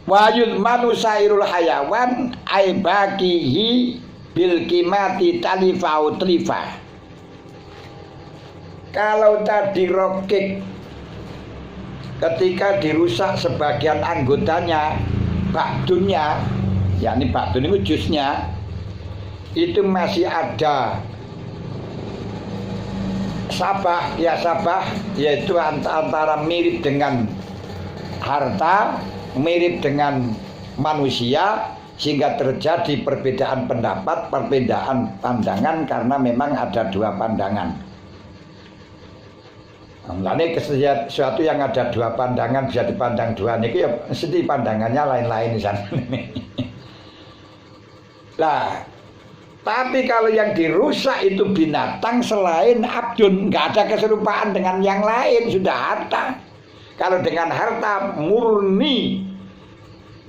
Wayud manusairul hayawan aibakihi bil kimati talifau trifa. Kalau tadi rokik ketika dirusak sebagian anggotanya, bakdunya, yakni bakdun itu jusnya, itu masih ada sabah, ya sabah, yaitu antara mirip dengan harta, mirip dengan manusia, sehingga terjadi perbedaan pendapat, perbedaan pandangan karena memang ada dua pandangan. Ini sesuatu yang ada dua pandangan bisa dipandang dua, ini ya mesti pandangannya lain-lain di sana. Lah, tapi kalau yang dirusak itu binatang selain abdun, nggak ada keserupaan dengan yang lain, sudah harta. Kalau dengan harta murni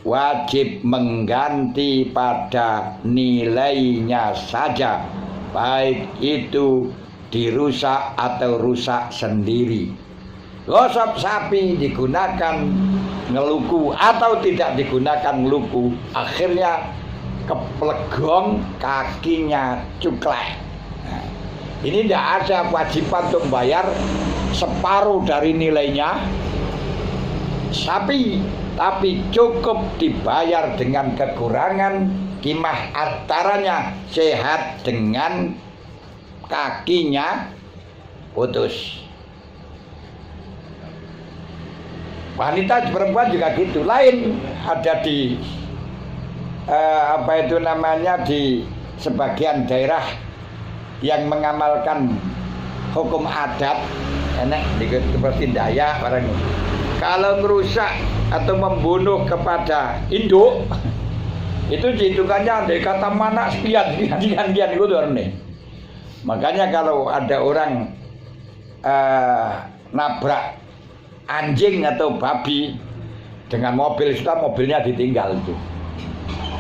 wajib mengganti pada nilainya saja, baik itu dirusak atau rusak sendiri. Gosok sapi digunakan ngeluku atau tidak digunakan ngeluku, akhirnya keplegong kakinya cuklek. Nah, ini tidak ada kewajiban untuk bayar separuh dari nilainya sapi, tapi cukup dibayar dengan kekurangan kimah antaranya sehat dengan kakinya putus. Wanita perempuan juga gitu, lain ada di apa itu namanya, di sebagian daerah yang mengamalkan hukum adat, enak seperti Dayak barang. Kalau merusak atau membunuh kepada induk itu dihitungannya dari kata mana sekian itu nih. Makanya kalau ada orang nabrak anjing atau babi dengan mobil, sudah mobilnya ditinggal itu.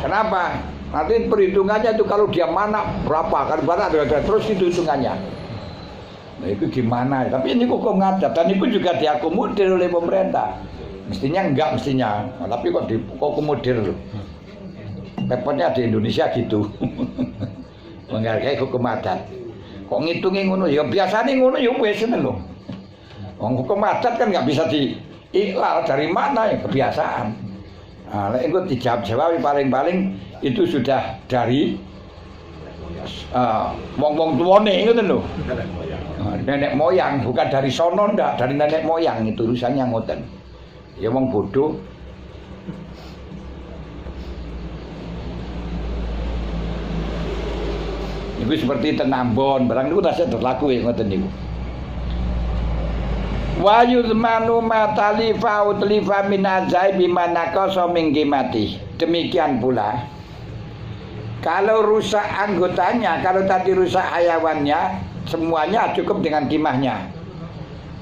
Kenapa? Nanti perhitungannya itu kalau dia mana berapa, kan berapa terus itu hitungannya. Nah itu gimana? Tapi ini hukum adat dan itu juga diakomodir oleh pemerintah. Mestinya enggak mestinya, nah, tapi kok diakomodir loh. Repotnya di Indonesia gitu. Menghargai hukum adat. Kok ngitungin ngono ya biasanya ngono ya wis lho. Wong hukum adat kan nggak bisa diiklal, dari mana ya kebiasaan. Nah, itu dijawab paling-paling itu sudah dari wong-wong tuane ngoten lho. Nenek moyang, bukan dari sono ndak, dari nenek moyang itu urusannya ngoten. Ya wong bodoh. Itu seperti tenambon, barang itu tasih terlaku ya ngoten niku. Wa yuzmanu matalifa utlifa min azai bimanaqasa min qimati. Demikian pula kalau rusak anggotanya, kalau tadi rusak hayawannya, semuanya cukup dengan kimahnya.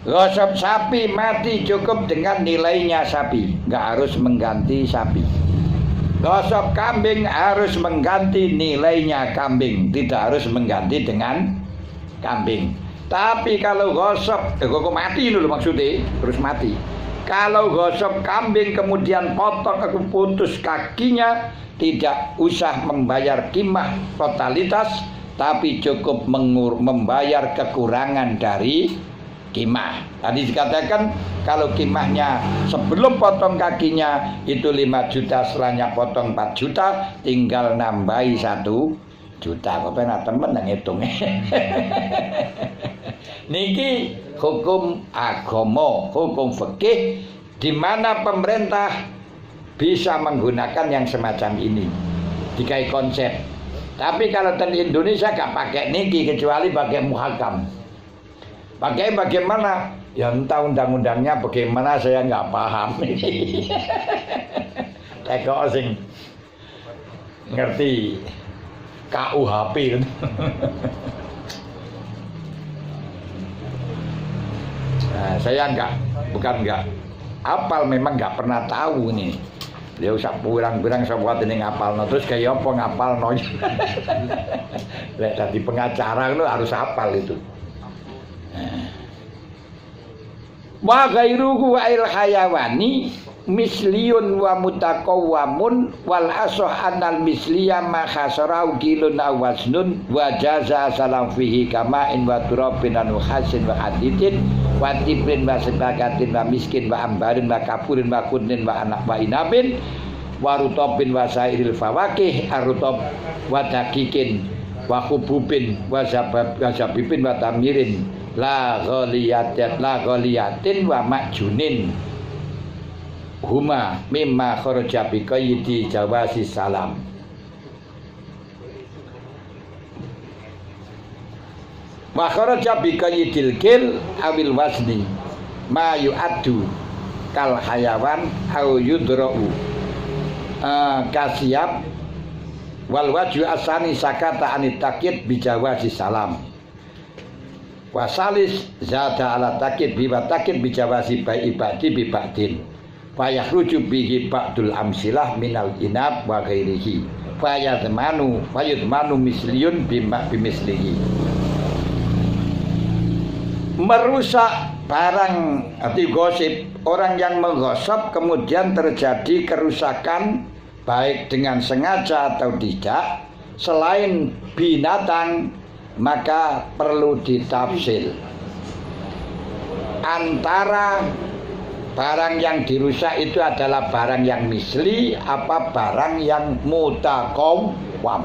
Gosok sapi mati cukup dengan nilainya sapi, nggak harus mengganti sapi. Gosok kambing harus mengganti nilainya kambing, tidak harus mengganti dengan kambing. Tapi kalau gosok, kok mati dulu maksudnya, terus mati. Kalau gosok kambing kemudian potong atau putus kakinya, tidak usah membayar kimah totalitas, tapi cukup membayar kekurangan dari kimah. Tadi dikatakan kalau kimahnya sebelum potong kakinya itu 5 juta, setelahnya potong 4 juta, tinggal nambahi 1 juta. Kok penak temen nang hitung. Niki hukum agama, hukum fikih di mana pemerintah bisa menggunakan yang semacam ini dikai konsep. Tapi kalau di Indonesia gak pakai niki kecuali pakai muhakam. Pakai bagaimana? Ya entah undang-undangnya bagaimana saya nggak paham. Teko sing ngerti KUHP. Nah, saya bukan nggak apal, memang nggak pernah tahu ini. Dia usah kurang-kurang sobat ini ngapal, no. Terus kayak apa ngapal no? Lek tadi pengacara itu harus hafal itu. Wa ghairuhu il hayawani misliyun wa mutaqawwamun wal asah anal misliya ma khasarau kilun awaznun wa jaza salam fihi kama in wa turabin anu hasin wa hadidin wa tibrin wa sedakatin wa miskin wa ambarin wa kapurin wa kunnin wa anak wa inabin wa rutobin wa sairil fawakih arutob wa dakikin wa khububin wa zabibin wa tamirin la ghaliyatin wa makjunin huma mimma kharaja bi qayyidi jawazi salam. Wa kharaja bi qayyidil kil awil wasni ma yu'addu kal hayawan au yudra'u kasiyab wal wajhu asani sakata anit takid bi jawazi salam. Wasalis zada ala takid bi wa takid bi jawazi bai ibadi bi ba'din fayah rujuk bihi ba'dul amsilah minal inab wa ghairihi fayadmanu misliyun bimislihi. Merusak barang arti gosip, orang yang menggosip kemudian terjadi kerusakan baik dengan sengaja atau tidak selain binatang, maka perlu ditafsil antara barang yang dirusak itu adalah barang yang misli apa barang yang mutaqawwam.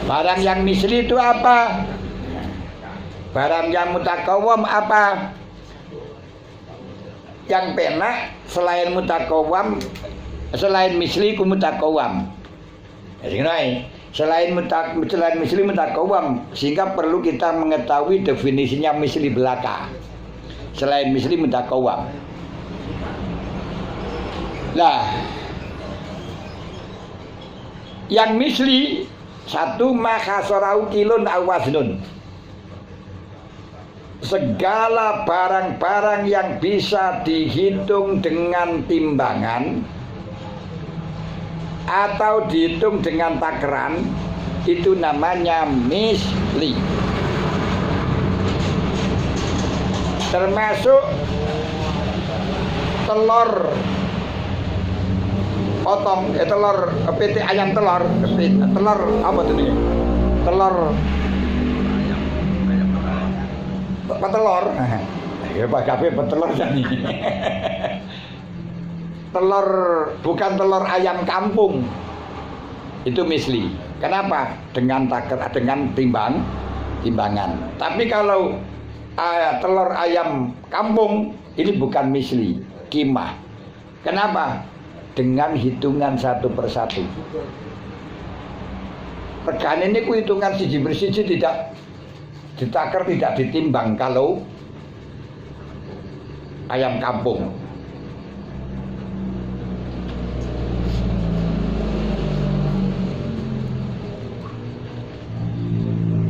Barang yang misli itu apa? Barang yang mutaqawwam apa? Yang penak selain mutaqawwam, selain misli ku mutaqawwam. Selain misli mutaqawwam, sehingga perlu kita mengetahui definisinya misli belaka. Selain misli mutaqawwam. Lah, yang misli satu makhasarau kilun awaznun. Segala barang-barang yang bisa dihitung dengan timbangan atau dihitung dengan takaran itu namanya misli. Termasuk telur potong, telur PT ayam telur apa tuh nih? Telur petelur. Ya Pak Gabe petelur jadi. Telur bukan telur ayam kampung. Itu misli. Kenapa? Dengan timbangan. Tapi kalau telur ayam kampung ini bukan misli, kimah. Kenapa? Dengan hitungan satu persatu. Regane ini ku hitungan siji bersiji tidak ditakar, tidak ditimbang kalau ayam kampung.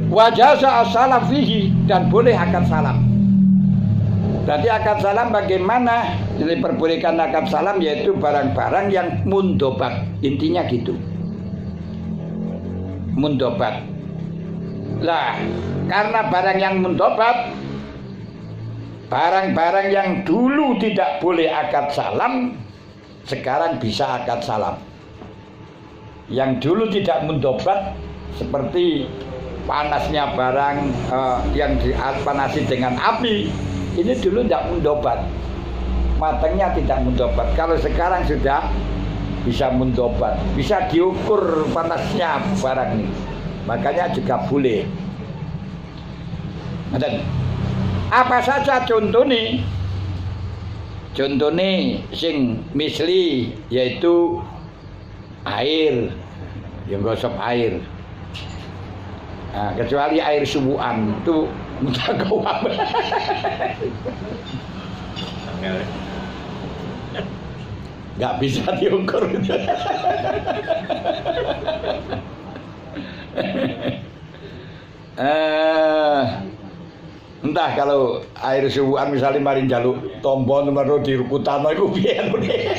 Wajaza as-salam fihi, dan boleh akad salam. Berarti akad salam bagaimana? Jadi perbolehkan akad salam yaitu barang-barang yang mundobat. Intinya gitu. Mundobat. Lah, karena barang yang mundobat, barang-barang yang dulu tidak boleh akad salam, sekarang bisa akad salam. Yang dulu tidak mundobat seperti panasnya barang yang dipanasi dengan api, ini dulu tidak mundobat, matangnya tidak mundobat. Kalau sekarang sudah bisa mundobat, bisa diukur panasnya barang ini, makanya juga boleh. Dan apa saja contohnya? Contohnya sing misli yaitu air, yang gosok air. Nah, kecuali air subuhan itu mutaqawwam. Nggak bisa diukur. Entah kalau air subuhan misalnya mari njaluk tombo nomor di rukutano iku piye ngene.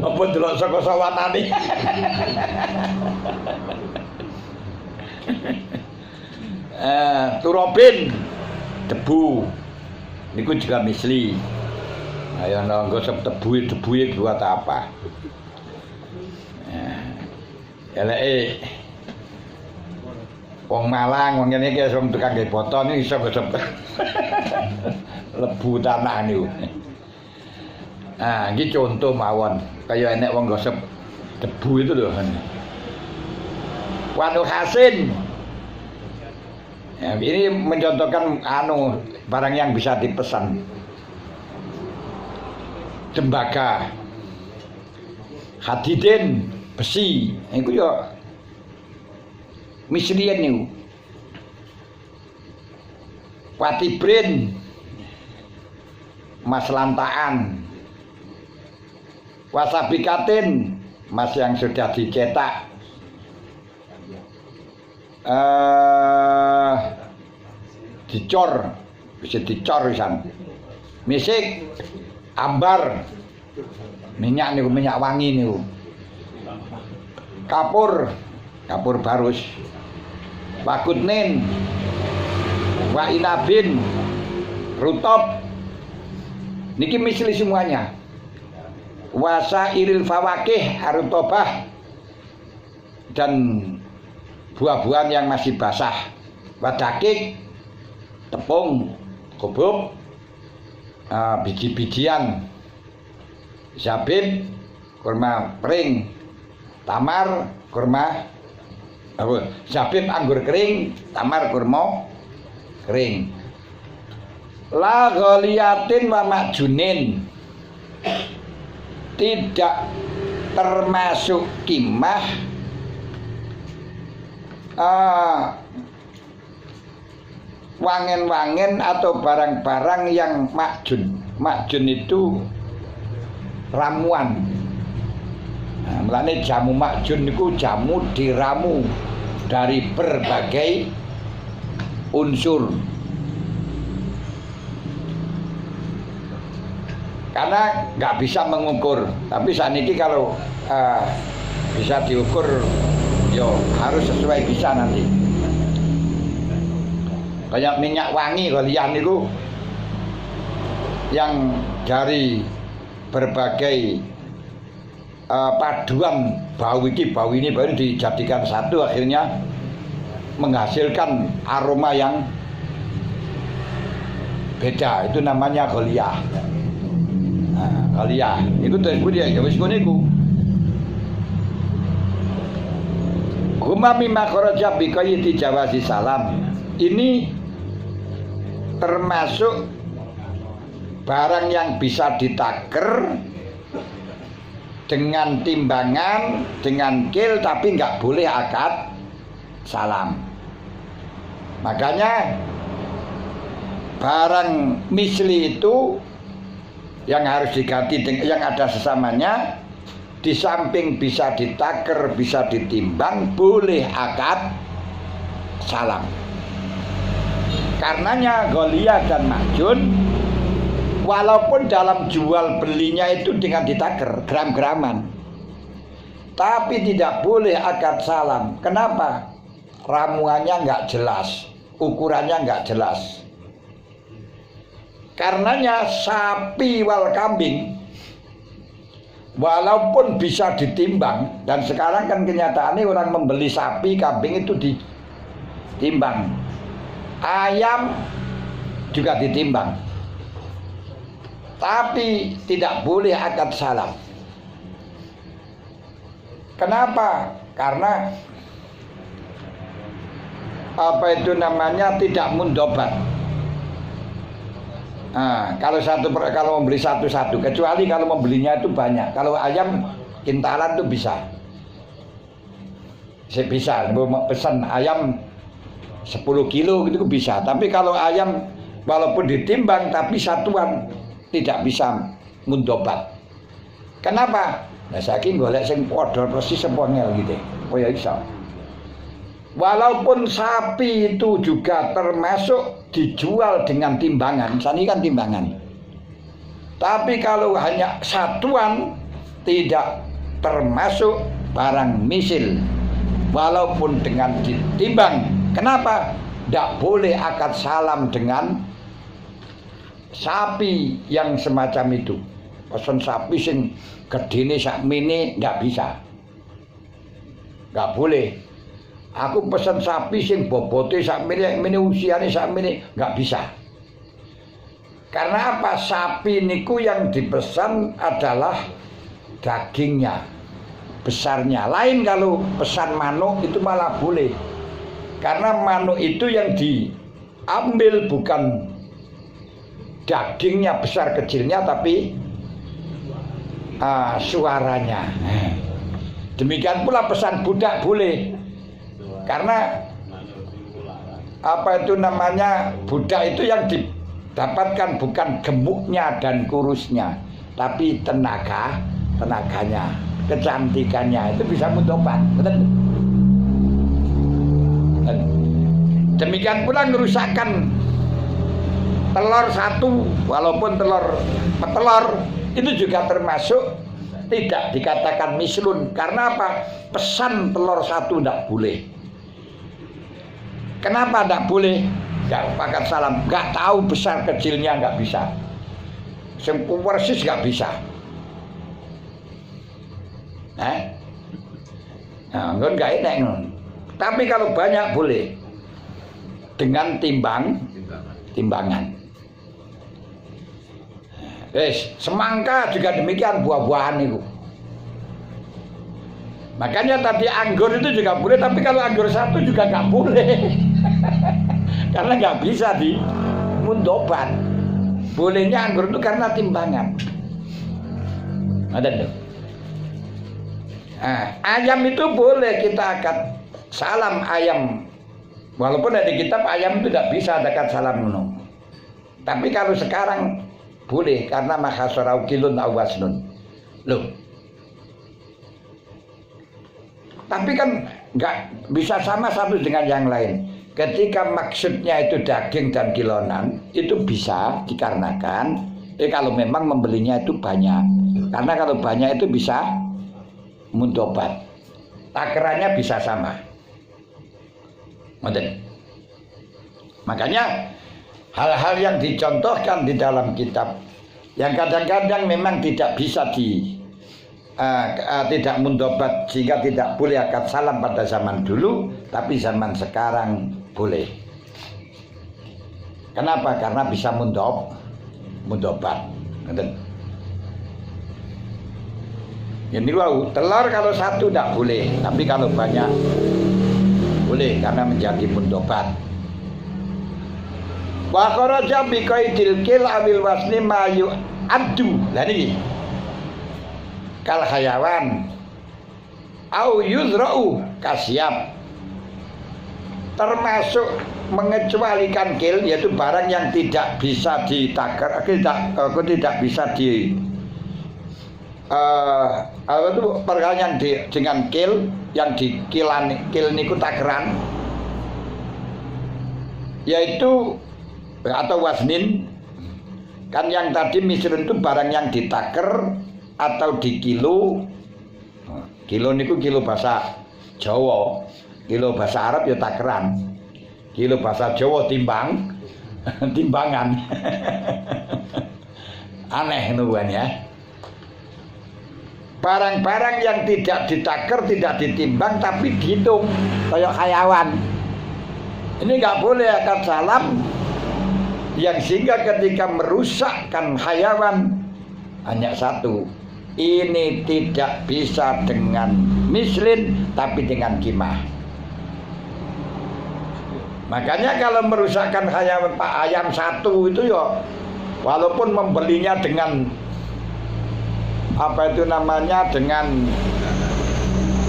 Apa delok saka sawanane. Turobin debu niku juga misli. Ayo nggak debu buat apa? Eleke wong Malang, wong ngene iki wong tukang nggih boto niku iso gosep lebu tanah niku. Nah, iki contoh mawon. Kaya enek wong gosep debu itu lho. Wanu Hasin. Ya, ini mencontohkan barang yang bisa dipesan. Tembaga. Hadidin, besi. Iku yo mislian niku. Watibrin. Mas lantaan. Wasabikatin, mas yang sudah dicetak. Dicor, bisa dicor pisan. Misik, ambar, minyak niku, minyak wangi niku. Kapur barus. Wakutnin, wainabin, rutop. Niki misli semuanya. Wasa iril fawakih arutobah dan buah-buahan yang masih basah. Wadakik, tepung, kubub, biji-bijian, zabib, kurma kering, tamar, kurma zabib anggur kering, tamar kurma kering. La ghaliyatin wa makjunin, tidak termasuk kimah wangen-wangen atau barang-barang yang makjun. Makjun itu ramuan. Nah, mulane jamu makjun itu jamu diramu dari berbagai unsur. Karena nggak bisa mengukur, tapi saat ini kalau bisa diukur, yo harus sesuai bisa nanti. Kayak minyak wangi kalian itu yang dari berbagai paduan bau ini baru dijadikan satu, akhirnya menghasilkan aroma yang beda. Itu namanya ghaliyah. Ghaliyah itu tersebut ya wis ngono iku. Huma mimma kharaja bi qayyidi jawazi salam. Ini termasuk barang yang bisa ditaker dengan timbangan, dengan kil, tapi nggak boleh akad salam. Makanya barang misli itu yang harus diganti yang ada sesamanya, di samping bisa ditaker, bisa ditimbang, boleh akad salam. Karenanya ghaliyah dan makjun, walaupun dalam jual belinya itu dengan ditaker gram-graman, tapi tidak boleh akad salam. Kenapa? Ramuannya nggak jelas, ukurannya nggak jelas. Karenanya sapi wal kambing walaupun bisa ditimbang, dan sekarang kan kenyataannya orang membeli sapi kambing itu ditimbang, ayam juga ditimbang, tapi tidak boleh akad salam. Kenapa? Karena apa itu namanya, tidak mundobat. Nah, kalau membeli satu-satu, kecuali kalau membelinya itu banyak. Kalau ayam kintalan itu bisa. Saya bisa pesan ayam 10 kilo gitu bisa. Tapi kalau ayam walaupun ditimbang tapi satuan tidak bisa mundobat. Kenapa? Nah, saking golek sing padha persis sepongel gitu. Oh ya iso. Walaupun sapi itu juga termasuk dijual dengan timbangan, sani kan timbangan. Tapi kalau hanya satuan tidak termasuk barang misil, walaupun dengan ditimbang. Kenapa? Tidak boleh akad salam dengan sapi yang semacam itu. Pesen sapi sing gedene sakmene nggak bisa. Nggak boleh. Aku pesen sapi sing bobote sakmene usiane sakmene nggak bisa. Karena apa? Sapi niku yang dipesan adalah dagingnya, besarnya. Lain kalau pesan manuk itu malah boleh. Karena manuk itu yang diambil bukan dagingnya besar kecilnya tapi suaranya. Demikian pula pesan budak boleh. Karena apa itu namanya, budak itu yang didapatkan bukan gemuknya dan kurusnya, tapi tenaganya, kecantikannya itu bisa mutobat. Demikian pula merusakkan telur satu, walaupun telur itu juga termasuk tidak dikatakan mislun. Karena apa? Pesan telur satu tidak boleh. Kenapa tidak boleh? Nggak pakat salam, nggak tahu besar kecilnya nggak bisa. Sempur persis nggak bisa. Nah, nggak enak. Tapi kalau banyak boleh dengan timbangan. Semangka juga demikian, buah-buahan itu. Makanya tadi anggur itu juga boleh, tapi kalau anggur satu juga nggak boleh. Karena nggak bisa dimundobat. Bolehnya anggur itu karena timbangan. Ada tuh. Ayam itu boleh kita akad salam ayam. Walaupun ada kitab ayam itu tidak bisa akad salam menung. Tapi kalau sekarang boleh karena makhasarau kilun awasnun. Loh. Tapi kan nggak bisa sama satu dengan yang lain. Ketika maksudnya itu daging dan kilonan, itu bisa dikarenakan kalau memang membelinya itu banyak. Karena kalau banyak itu bisa mundobat. Takarannya bisa sama. Makanya hal-hal yang dicontohkan di dalam kitab yang kadang-kadang memang tidak bisa tidak mundobat sehingga tidak boleh akad salam pada zaman dulu, tapi zaman sekarang boleh. Kenapa? Karena bisa mundobat. Ini telur kalau satu tidak boleh, tapi kalau banyak boleh karena menjadi mundobat. Wa kharaja bi qaidil kil awil wasni ma yu'addu. Lah niki. Kal hayawan au yuzra'u kasyab. Termasuk mengecualikan kil, yaitu barang yang tidak bisa ditakar, tidak bisa apa itu perkara yang dengan kil, yang di kil niku takaran, yaitu atau wasnin. Kan yang tadi misalnya itu barang yang ditaker atau di kilo. Kilo niku kilo bahasa Jawa, kilo bahasa Arab ya takeran, kilo bahasa Jawa timbangan. Aneh nubuan ya. Barang-barang yang tidak ditaker, tidak ditimbang, tapi dihitung kayak hayawan. Ini nggak boleh akad salam yang sehingga ketika merusakkan hayawan hanya satu. Ini tidak bisa dengan mislin, tapi dengan kimah. Makanya kalau merusakkan hayawan ayam satu itu ya, walaupun membelinya dengan apa itu namanya, dengan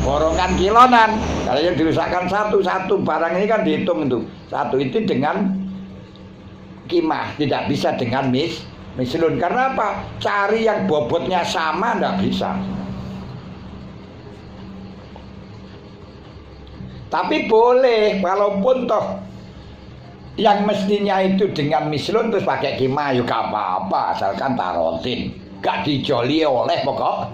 borongan kilonan, kalau yang dirusakkan satu barang ini kan dihitung itu satu itu dengan kimah, tidak bisa dengan mislun. Karena apa? Cari yang bobotnya sama tidak bisa. Tapi boleh, walaupun toh yang mestinya itu dengan mislun terus pakai kimah, yuk apa-apa, asalkan tarotin, gak dijoli oleh pokok.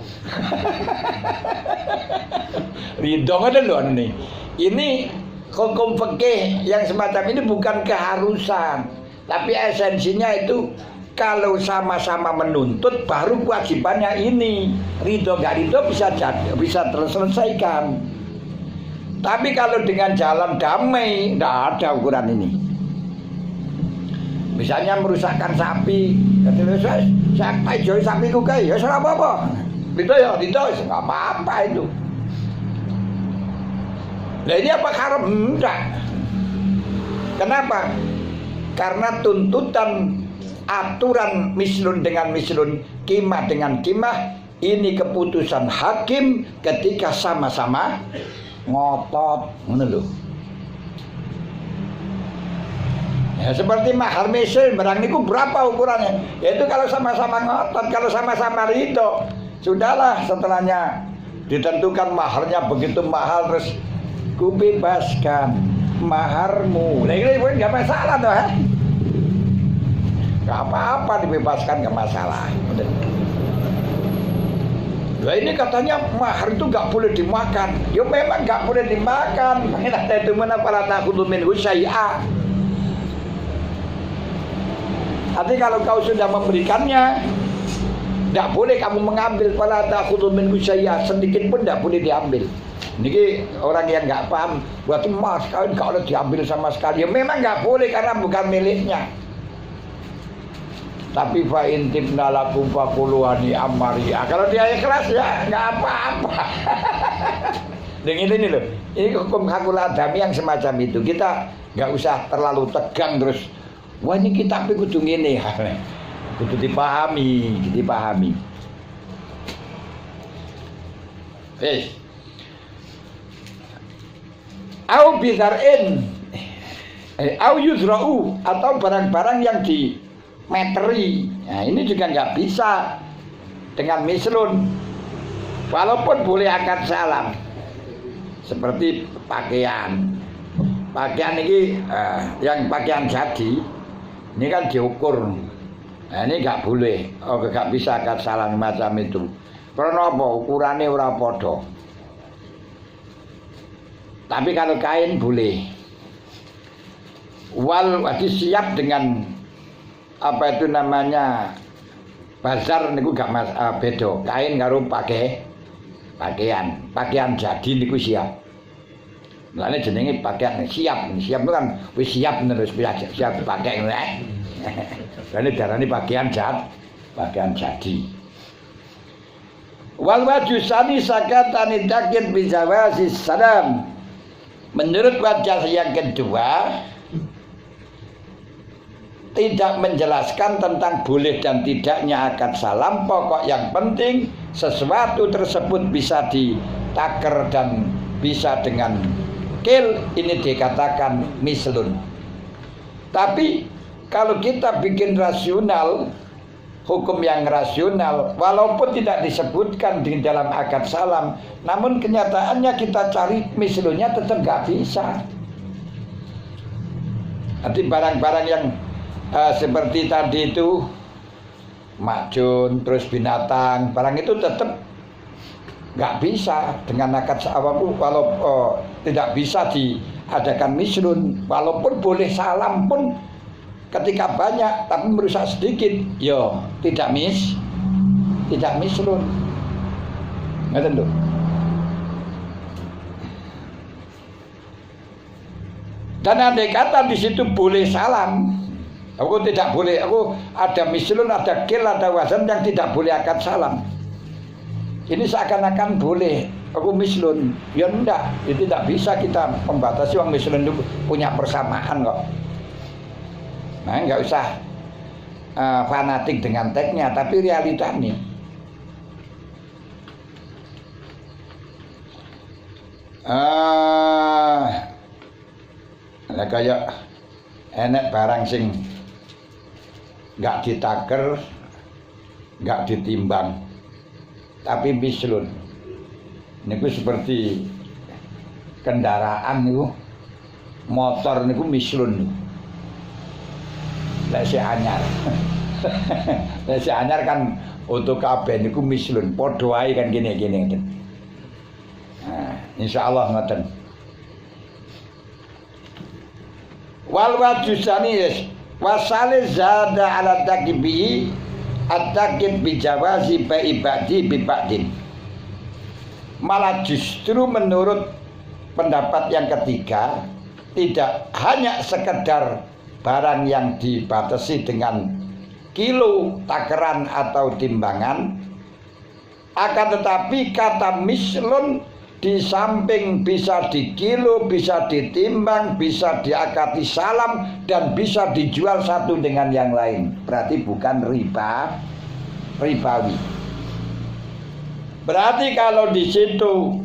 Ridho ada loh nih. Ini hukum fikih yang semacam ini bukan keharusan, tapi esensinya itu kalau sama-sama menuntut baru kewajibannya ini. Ridho gak ridho bisa terselesaikan. Tapi kalau dengan jalan damai, tidak ada ukuran ini. Misalnya merusakkan sapi, saya pajoi sapi ku kayak, ya salah apa-apa. Ridho ya, nggak apa-apa itu. Nah ini apa haram? Enggak. Kenapa? Karena tuntutan aturan mislun dengan mislun, kimah dengan kimah, ini keputusan hakim ketika sama-sama ngotot, ngono lho. Ya seperti mahar misl barang niku berapa ukurannya? Yaitu kalau sama-sama ngotot, kalau sama-sama ridho, sudahlah setelahnya ditentukan maharnya begitu mahal terus kubebaskan maharmu. Nah ini nggak masalah toh, nggak apa-apa dibebaskan, nggak masalah. Nah ini katanya mahar itu nggak boleh dimakan. Ya memang nggak boleh dimakan. Mengenai itu mana para takutu minhu syai'a. Nanti kalau kau sudah memberikannya, tidak boleh kamu mengambil para takutu minhu syai'a, sedikit pun tidak boleh diambil. Ini orang yang nggak paham, buat emas kawin nggak boleh diambil sama sekali. Ya memang nggak boleh karena bukan miliknya. Tapi fa intibna lakum faquluhani amaria. Kalau dia ikhlas ya nggak apa-apa. Dengan ini loh, ini hukum hakul adami yang semacam itu. Kita nggak usah terlalu tegang terus. Wah ini kitab kudu ngene. Kudu dipahami. Au bizar'in, au yuzra'u, atau barang-barang yang di meteri. Nah ini juga nggak bisa dengan mislun, walaupun boleh akad salam. Seperti pakaian ini yang pakaian jadi ini kan diukur. Nah ini nggak boleh, nggak bisa akad salam macam itu. Karena apa? Ukurannya ora podo. Tapi kalau kain boleh. Wal siap dengan apa itu namanya bazar niku gak beda. Kain karo pakaian jadi niku siap. Mulane jenenge pakaian siap. Siap itu kan wis siap terus siap dipakai ngono ae. Dene darane pakaian jadi. Wal wajusani sakatani takid bizawazi salam. Menurut wajah yang kedua, tidak menjelaskan tentang boleh dan tidaknya akad salam. Pokok yang penting sesuatu tersebut bisa ditaker dan bisa dengan kil, ini dikatakan mislun. Tapi kalau kita bikin rasional, hukum yang rasional, walaupun tidak disebutkan di dalam akad salam, namun kenyataannya kita cari mislunnya tetap gak bisa. Nanti barang-barang yang seperti tadi itu makjun, terus binatang, barang itu tetap nggak bisa dengan akad salam, walau tidak bisa diadakan mislun, walaupun boleh salam pun ketika banyak tapi merusak sedikit, yo tidak mislun, nggak tentu. Dan andai kata di situ boleh salam, aku tidak boleh, aku ada mislun, ada kil, ada wazan yang tidak boleh akad salam. Ini seakan-akan boleh, aku mislun, ya enggak, itu tidak bisa kita membatasi. Wong mislun itu punya persamaan kok. Nah nggak usah fanatik dengan teksnya, tapi realitanya. Nah kayak enek barang sing nggak ditaker, nggak ditimbang, tapi mislun. Niku seperti kendaraan niku, motor niku mislun. Lek si anyar. Lek si anyar kan untuk kabeh niku mislun, padha wae kan gini-gini. Nah, insyaallah ngoten. Wal wajusani Wasale zada ala takibi at-takib bijawazi baibadi bibadin. Malah justru menurut pendapat yang ketiga, tidak hanya sekedar barang yang dibatasi dengan kilo, takaran atau timbangan, akan tetapi kata mislun di samping bisa dikilo, bisa ditimbang, bisa diakati salam, dan bisa dijual satu dengan yang lain. Berarti bukan ribawi. Berarti kalau di situ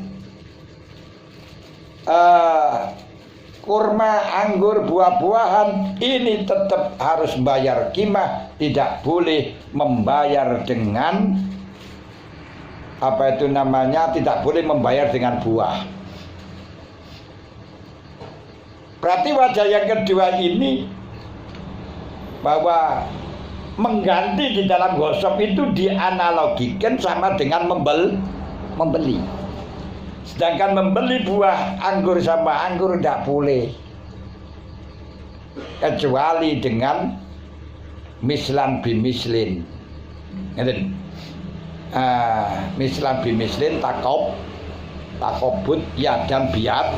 kurma, anggur, buah-buahan ini tetap harus bayar qimah, tidak boleh membayar dengan tidak boleh membayar dengan buah. Berarti wajah yang kedua ini bahwa mengganti di dalam gosok itu dianalogikan sama dengan membeli. Sedangkan membeli buah anggur sama anggur tidak boleh, kecuali dengan mislan bimislin. Mislan bimislin takobut yadan biadin.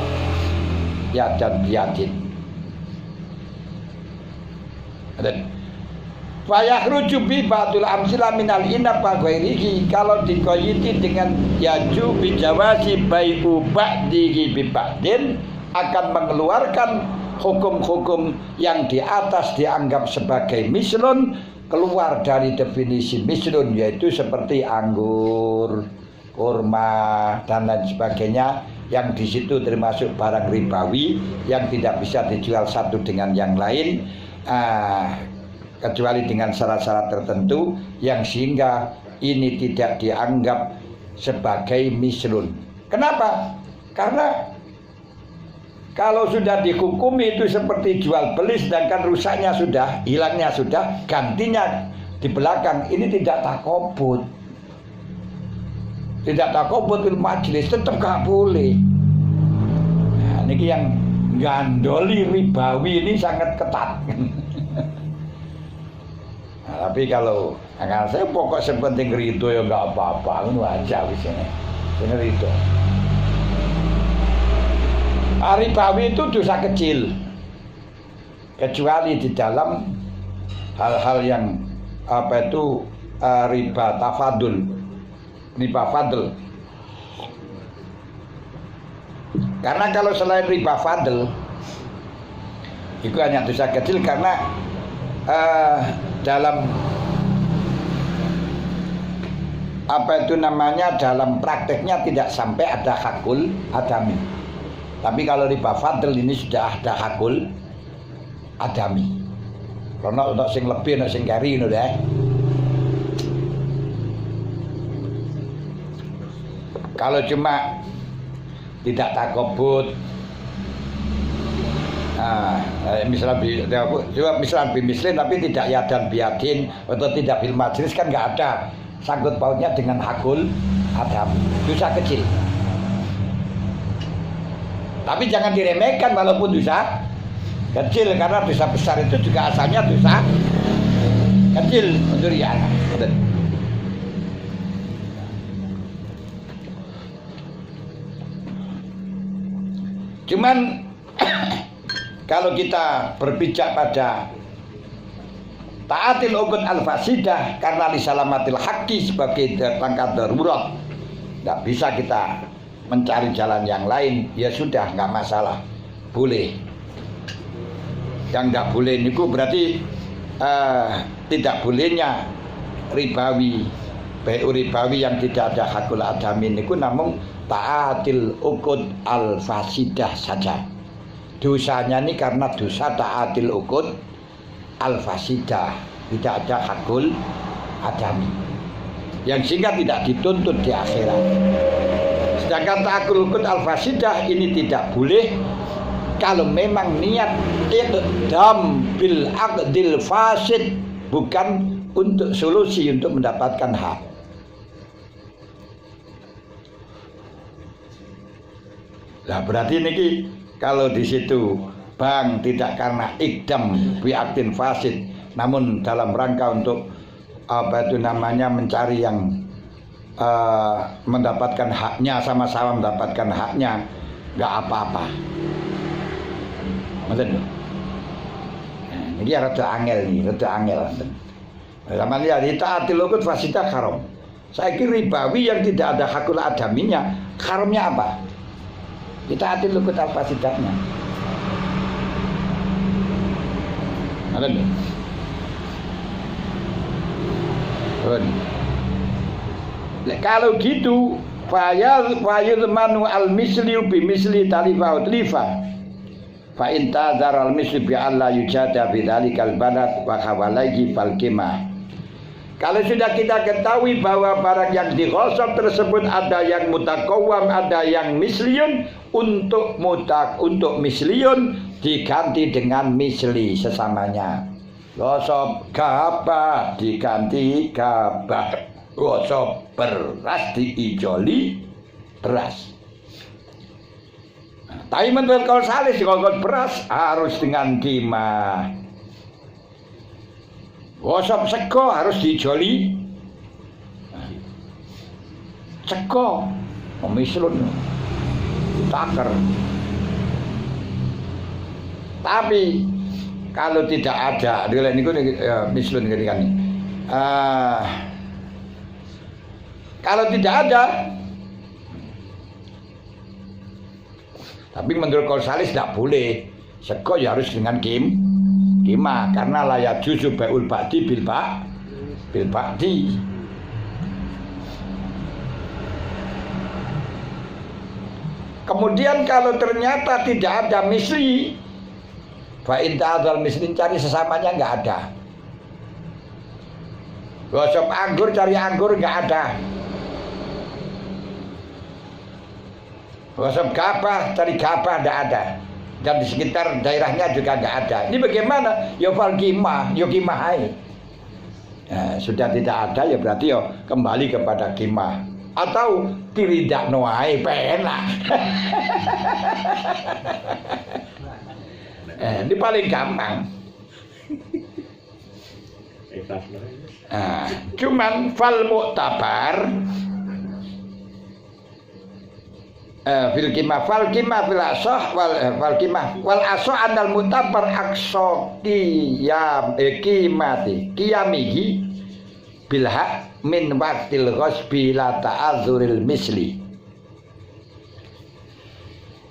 Fayakhruju bi ba'dul amsila minal inab wa ghairihi. Kalau dikoyiti dengan yaju bijawazi bai'u ba'dihi bi ba'din, akan mengeluarkan hukum-hukum yang di atas dianggap sebagai mislun, keluar dari definisi mislun, yaitu seperti anggur, kurma, dan lain sebagainya, yang di situ termasuk barang ribawi yang tidak bisa dijual satu dengan yang lain, kecuali dengan syarat-syarat tertentu, yang sehingga ini tidak dianggap sebagai mislun. Kenapa? Karena kalau sudah dihukumi itu seperti jual beli, sedangkan rusaknya sudah, hilangnya sudah, gantinya di belakang, ini tidak takobut. Tidak takobut fil majlis, tetap gak boleh. Nah, ini yang gandoli ribawi ini sangat ketat. Nah, tapi kalau saya pokok sepenting rito ya nggak apa-apa, itu aja bisanya. Ini rito. Ribawi itu dosa kecil, kecuali di dalam hal-hal yang riba tafadul, riba fadl. Karena kalau selain riba fadl itu hanya dosa kecil, karena dalam dalam prakteknya tidak sampai ada hakul adami. Tapi kalau riba fadl ini sudah ada hakul adami. Karena untuk sing lebih, untuk sing keri itu deh. Kalau cuma tidak takobut, misalnya bimislin tapi tidak yadan biadin atau tidak bil majlis, kan nggak ada sangkut pautnya dengan hakul adami, dosa kecil. Tapi jangan diremehkan walaupun dosa kecil, karena dosa besar itu juga asalnya dosa kecil untuk riana. Cuman kalau kita berpijak pada taatil uqud al-fasidah karena lisalamatil haqqi sebagai langkah darurat, tidak bisa kita mencari jalan yang lain, ya sudah, nggak masalah, boleh. Yang nggak boleh niku berarti tidak bolehnya ribawi, bai'u ribawi yang tidak ada hakul adami niku namun ta'atil uqud al-fasidah saja. Dosanya ini karena dosa ta'atil uqud al-fasidah, tidak ada hakul adami, yang sehingga tidak dituntut di akhirat. Sedangkan ta'atul uqud al-fasidah ini tidak boleh kalau memang niat iqdam bil aqdil fasid, bukan untuk solusi untuk mendapatkan hak. Nah, berarti ini kalau di situ terbang tidak karena ikdam biaktin fasid, namun dalam rangka untuk mencari yang mendapatkan haknya, sama-sama mendapatkan haknya, nggak apa-apa. Betul. Ini rada angel nih, rada angel. Sama lihat taati lukut fasita haram. Saya kira ribawi yang tidak ada hakul adaminya, haramnya apa? Kita taati lukut al-fasidatnya. Kalau gitu, fayuzmanu al-misliu bi misli talifa utlifa. Fa in tazar al-misli bi alla yujada bi dzalikal balad wa hawalaihi fal qimah. Kalau sudah kita ketahui bahwa barang yang dighosab tersebut ada yang mutakawam, ada yang misliun, untuk misliun diganti dengan misli sesamanya. Ghosab gabah diganti gabah. Ghosab beras diijoli beras. Tapi menurut kalau salis kalau beras harus dengan qimah. Ghosab sego harus diijoli sego, mislun takar. Tapi kalau tidak ada, ini mislun kan. Kalau tidak ada, tapi menurut Kausalis tidak boleh. Sego ya harus dengan qimah, karena layak juzu bai'ul ba'di bil ba'di. Kemudian kalau ternyata tidak ada misli, fa in ta'adzal mislin, cari sesamanya nggak ada. Gosok anggur cari anggur nggak ada. Gosok gabah cari gabah nggak ada. Dan di sekitar daerahnya juga nggak ada. Ini bagaimana? Ya fal qimah, ya qimah hai. Nah, sudah tidak ada ya berarti ya kembali kepada qimah. Atau tidak noai penak. Ini paling gampang. Nah, cuman fal mu'tabar fil qimah fil asah wal qimah wal asah anal mu'tabar aqsa qiyamihi bil haq min waqtil ghasbi la ta'adzuril misli.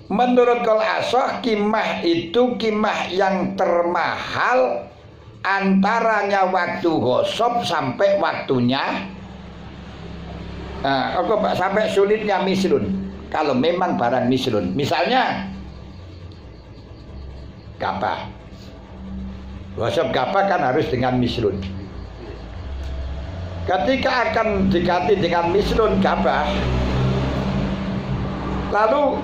Menurut kal asah, qimah itu qimah yang termahal antaranya waktu ghasab sampai waktunya sampai sulitnya mislun. Kalau memang barang mislun, misalnya gabah, ghasab gabah kan harus dengan mislun. Ketika akan diganti dengan mislun gabah, lalu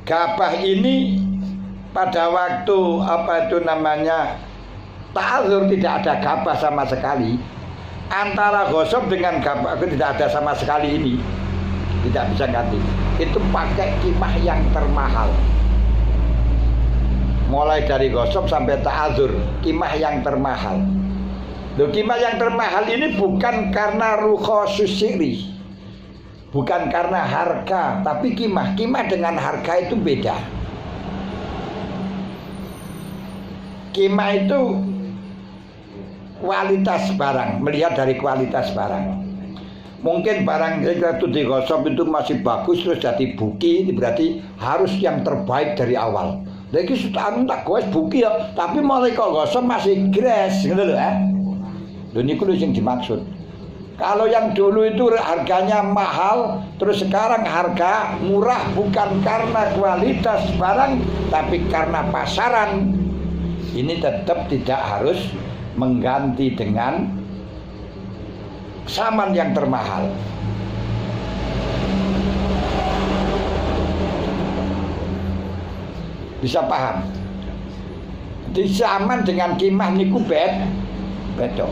gabah ini pada waktu ta'adzur tidak ada gabah sama sekali. Antara ghasab dengan gabah tidak ada sama sekali, ini tidak bisa ganti. Itu pakai qimah yang termahal. Mulai dari ghasab sampai ta'adzur, qimah yang termahal. Loh, qimah yang termahal ini bukan karena rukhasus syiri, bukan karena harga, tapi qimah. Qimah dengan harga itu beda. Qimah itu kualitas barang, melihat dari kualitas barang. Mungkin barang itu di ghasab itu masih bagus terus jadi buki, itu berarti harus yang terbaik dari awal. Lagi sudah tak goes buki ya, tapi mulai kok ghasab masih gres, gitu loh ya. Ini kudu yang dimaksud. Kalau yang dulu itu harganya mahal, terus sekarang harga murah bukan karena kualitas barang, tapi karena pasaran. Ini tetap tidak harus mengganti dengan saman yang termahal. Bisa paham? Di saman dengan qimah niku beda.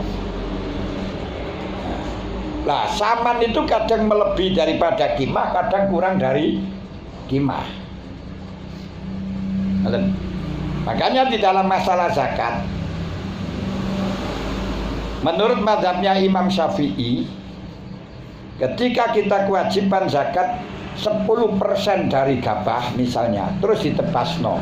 Lah saman itu kadang melebihi daripada qimah, kadang kurang dari qimah. Makanya di dalam masalah zakat, menurut mazhabnya Imam Syafi'i, ketika kita kewajiban zakat 10% dari gabah misalnya, terus ditebasno.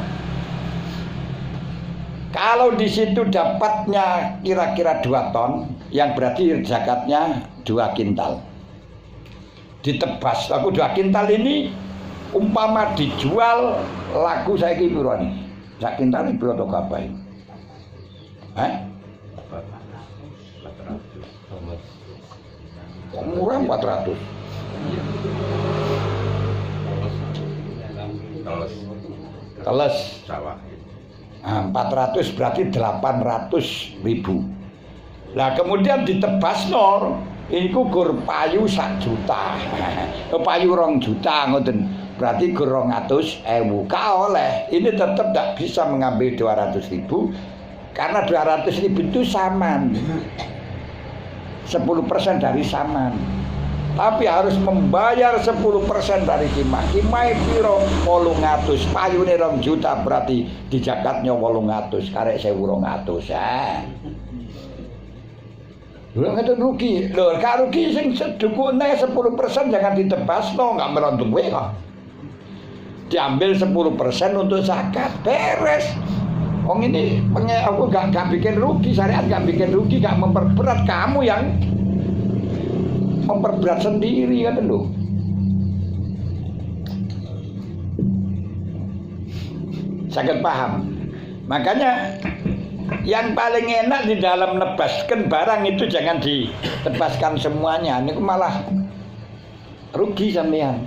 Kalau di situ dapatnya kira-kira 2 ton, yang berarti zakatnya 2 kintal. Ditebas, laku 2 kintal ini umpama dijual laku saiki piro nih? Sak kintal iki piro to gabah iki? Murah 400. Teles sawah. 400 berarti 800.000. Lah kemudian ditebas nor, iku gur payu 1 juta. Payu 2 juta ngoten. Berarti gur 200.000. Ka oleh. Ini tetap tidak bisa mengambil 200.000 karena 200.000 itu saman. 10% dari saman. Tapi harus membayar 10% dari kimah. Kimah piro 800, payune 2 juta berarti di zakatnya 800, karek 1.200 ya. Lho ngeten rugi. Lho ka rugi sing sedukune 10% jangan ditebasno, enggak meron duwe kok. Diambil 10% untuk zakat, beres. Wong ini aku gak bikin rugi, syariat gak bikin rugi, gak memperberat, kamu yang memperberat sendiri kan lho. Sangat paham. Makanya yang paling enak di dalam nebaskan barang itu jangan ditebaskan semuanya. Ini malah rugi sampean.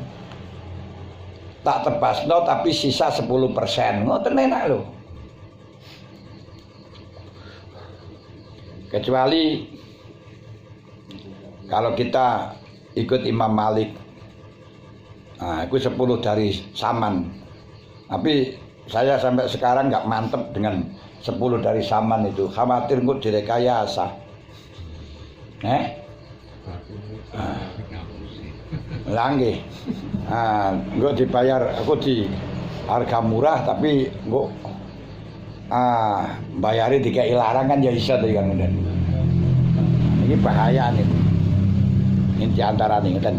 Tak tebasno tapi sisa 10%. Ngoten enak lho. Kecuali kalau kita ikut Imam Malik, nah, itu 10 dari saman. Tapi saya sampai sekarang nggak mantep dengan 10 dari saman itu. Khawatir nggak direkayasa. Langge. Nggak dibayar, aku di harga murah tapi nggak bayari dikai larang kan ya bisa tuh kan. Ini bahaya nih. Ini diantara nih kan.